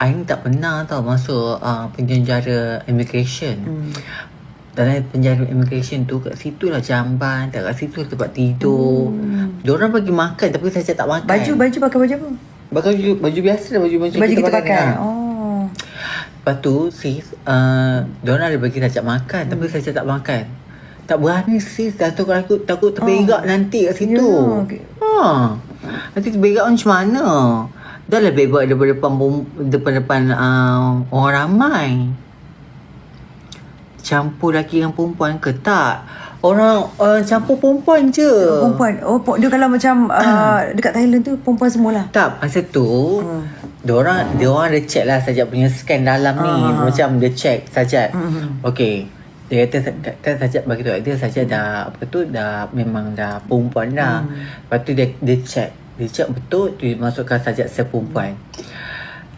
I tak pernah tau masuk penjara immigration. Dalam penjara immigration tu, kat situ lah jamban, kat situ lah tempat tidur. Diorang bagi makan tapi saya tak makan. Baju pakai baju apa? Baju biasa lah, baju kita pakai. Lepas tu sis, diorang ada bagi sajak makan tapi saya tak makan. Tak berani sis, takut terberak nanti kat situ. Nanti terberak macam mana? Dah lah berak depan orang ramai. Campur lelaki dengan perempuan ke tak? Orang campur perempuan je. Perempuan. Dia kalau macam dekat Thailand tu perempuan semualah. Tak, masa tu diorang ada check lah sajak punya scan dalam ni. Macam dia check sajak. Okey. Dia kata sajak bagi tu dia sajak dah memang dah perempuan dah. Lepas tu dia check. Dia check betul dia masukkan sajak perempuan.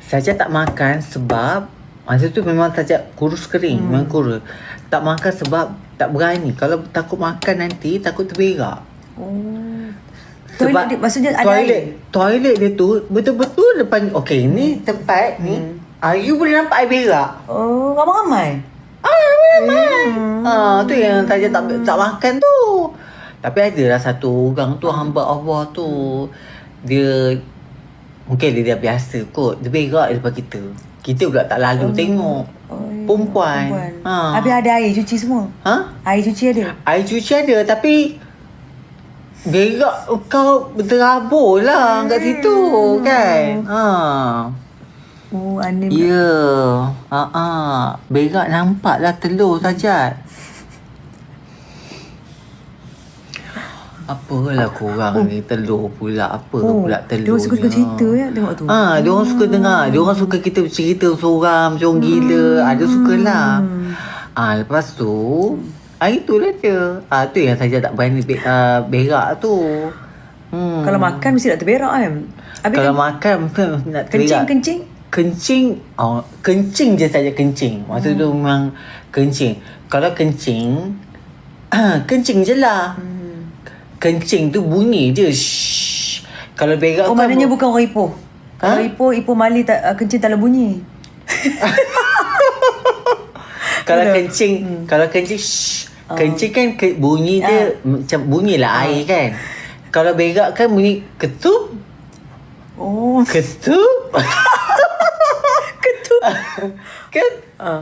Sajak tak makan sebab masa tu memang sajak kurus kering, memang kurus. Tak makan sebab tak berani. Kalau takut makan nanti takut terberak. Sebab maksudnya ada toilet dia tu betul-betul depan. Okey, ni tempat ni. You boleh nampak air berak. Ramai-ramai. Ramai. Tu yang sajak tak makan tu. Tapi adalah satu orang tu, hamba Allah tu. Dia mungkin dia dah biasa kot. Dia berak depan kita. Kita pula tak lalu tengok. Perempuan. Habis ada air cuci semua? Air cuci ada? Air cuci ada tapi berak kau terabur lah kat situ kan. Aneh. Ya. Berak nampak lah telur saja. Apalah korang ni telur pula. Apa pula telur. Dia suka cerita ya tengok tu. Diorang suka dengar. Diorang suka kita cerita seorang macam gila. Ada sukalah. Lepas tu itulah dia. Tu yang saja tak berani berak tu. Kalau makan mesti nak terberak kan. Kalau makan mesti nak terberak. Kencing je saja kencing. Masa tu memang kencing. Kalau kencing kencing je lah. Kencing tu bunyi je. Shh. Kalau berak maknanya bukan orang Ipoh. Kalau Ipoh Mali kencing tak ada bunyi. Kalau kencing shh. Kencing kan bunyi dia macam bunyilah air kan. Kalau berak kan bunyi ketup. Ketup. Ketup.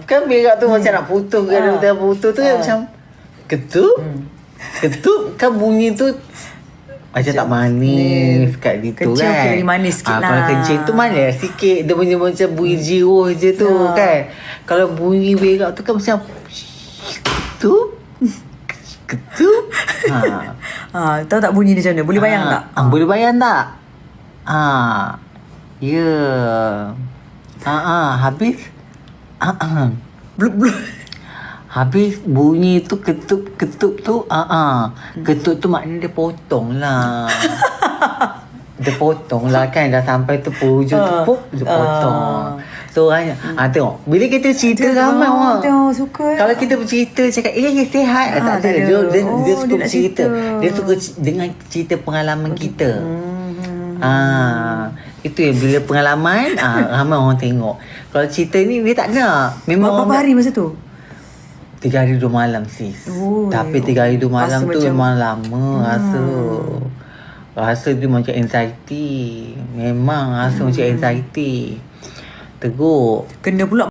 Kan berak tu macam nak putus ke ada putus tu kan macam ketup. Ketup kan bunyi tu macam tak manis kat situ kan. Kencing lagi manis sikit lah. Kalau kencing tu manis sikit. Dia punya macam bunyi jiruh je tu kan. Kalau bunyi berak tu kan macam ketup. Ketup. Tahu tak bunyi dia macam mana? Boleh bayang tak? Boleh bayang tak? Ya. Habis blub. Habis bunyi tu ketup tu ketup tu maknanya dia potong lah. Dia potong lah kan. Dah sampai tu hujung tu dia potong. So tengok bila kita cerita ramai orang suka. Kalau kita bercerita cakap sihat tak ada. Dia suka bercerita. Dia suka dengan cerita pengalaman kita. Itu yang bila pengalaman ramai orang tengok. Kalau cerita ni dia tak nak. Memang berapa hari masa tu? 3 hari 2 malam sis. Tapi 3 hari 2 malam tu memang lama rasa dia macam anxiety. Memang rasa macam anxiety. Teruk. Kena pula